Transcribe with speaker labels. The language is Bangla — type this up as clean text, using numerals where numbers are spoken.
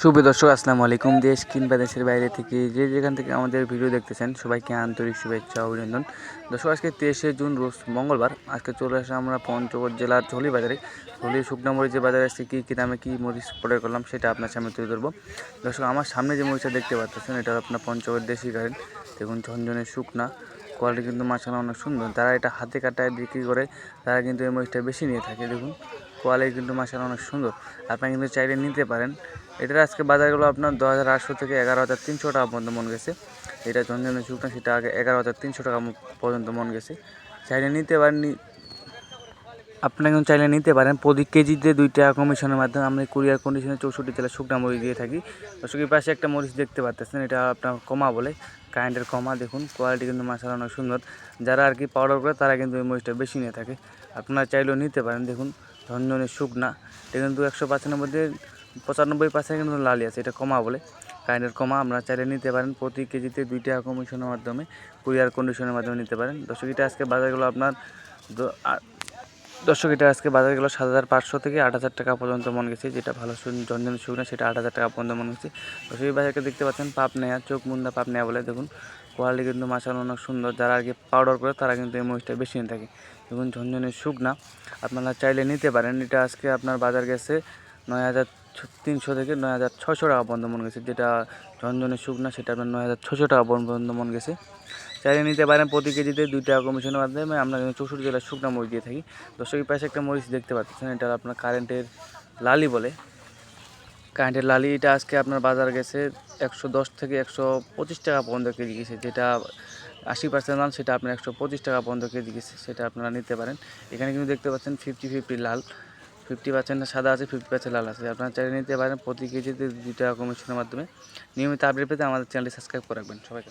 Speaker 1: শুভ দর্শক আসসালামু আলাইকুম। দেশ কিংবা দেশের বাইরে থেকে যে যেখান থেকে আমাদের ভিডিও দেখতেছেন সবাইকে আন্তরিক শুভেচ্ছা ও অভিনন্দন। দর্শক আজকে 23শে জুন রোজ মঙ্গলবার। আজকে চলে আসলাম আমরা পঞ্চগড় জেলার ঝুলি বাজারে। ঝুলি শুকনো মরিচের বাজারে আসছে কী দামে কী মরিচ অর্ডার করলাম সেটা আপনার সামনে তুলে ধরবো। দর্শক আমার সামনে যে মরিচটা দেখতে পাচ্ছেন এটা আপনার পঞ্চগড় দেশি গাড়ি। দেখুন ঝনঝনে শুকনা, কোয়ালিটি কিন্তু মাশাআল্লাহ অনেক সুন্দর। যারা এটা হাতে কাটায় বিক্রি করে তারা কিন্তু এই মরিচটা বেশি নিয়ে থাকে। দেখুন কোয়ালিটি কিন্তু মাশাআল্লাহ অনেক সুন্দর, আপনারা কিন্তু চাইলে নিতে পারেন। এটার আজকে বাজারগুলো আপনার 10,800 থেকে 11,300 টাকা পর্যন্ত মন গেছে। এটা ঝনঝনে শুকনা সেটা আগে 11,300 টাকা পর্যন্ত মন গেছে। চাইলে নিতে পারেন, আপনারা কিন্তু চাইলে নিতে পারেন। প্রতি কেজিতে 2 টাকা কমিশনের মাধ্যমে আমরা কুরিয়ার কন্ডিশনে 64 জেলা শুকনা মরিচ দিয়ে থাকি। দর্শকের পাশে একটা মরিচ দেখতে পাচ্ছেন, এটা আপনার কমা বলে, কারেন্টের কমা। দেখুন কোয়ালিটি কিন্তু মাশাআল্লাহ অনেক সুন্দর। যারা আর কি পাউডার করে তারা কিন্তু এই মরিচটা বেশি নিয়ে থাকে, আপনারা চাইলেও নিতে পারেন। দেখুন ঝনঝনে শুকনা, এটা কিন্তু 195 মধ্যে 95% কিন্তু লালি আছে, এটা কমা বলে, কারেন্টের কমা। আপনারা চাইলে নিতে পারেন। প্রতি কেজিতে 2 টাকা কমিশনের মাধ্যমে কুরিয়ার কন্ডিশনের মাধ্যমে নিতে পারেন। দর্শক এটা আজকে বাজারগুলো আপনার এটা আজকে বাজারে গেল 7,500 থেকে 8,000 টাকা পর্যন্ত মন গেছে। যেটা ভালো ঝনঝনে শুকনা সেটা 8,000 টাকা পর্যন্ত মন গেছে। তো সেই বাজারকে দেখতে পাচ্ছেন পাপ নেয়া, চোখ মুন্দা পাপ নেয়া বলে। দেখুন কোয়ালিটি কিন্তু মাশাআল্লাহ অনেক সুন্দর। যারা আর কি পাউডার করে তারা কিন্তু এই মরিচটা বেশি নিয়ে থাকে। দেখুন ঝনঝনে শুকনা, আপনারা চাইলে নিতে পারেন। এটা আজকে আপনার বাজার গেছে 9,300 থেকে 9,600 টাকা পর্যন্ত মন গেছে। যেটা ঝনঝনে শুকনা সেটা আপনার 9,600 টাকা পর্যন্ত মন গেছে। চাইলে নিতে পারেন। প্রতি কেজিতে 2 টাকা কমিশনের মাধ্যমে আমরা কিন্তু 64 জেলার শুকনা মরিচ দিয়ে থাকি। দর্শকের পাশে একটা মরিচ দেখতে পাচ্ছেন, এটা আপনার কারেন্টের লালি বলে, কারেন্টের লালি। এটা আজকে আপনার বাজার গেছে 110 থেকে 125 টাকা পর্যন্ত কেজি গেছে। যেটা 80% লাল সেটা আপনার 125 টাকা পর্যন্ত কেজি গেছে, সেটা আপনারা নিতে পারেন। এখানে কিন্তু দেখতে পাচ্ছেন 50-50 লাল, 50% সাদা আছে, 50% লাল আছে। আপনারা চাইলে নিতে পারেন। প্রতি কেজিতে 2 টাকা কমিশনের মাধ্যমে। নিয়মিত আপডেট পেতে আমাদের চ্যানেলটি সাবস্ক্রাইব করে রাখবেন। সবাইকে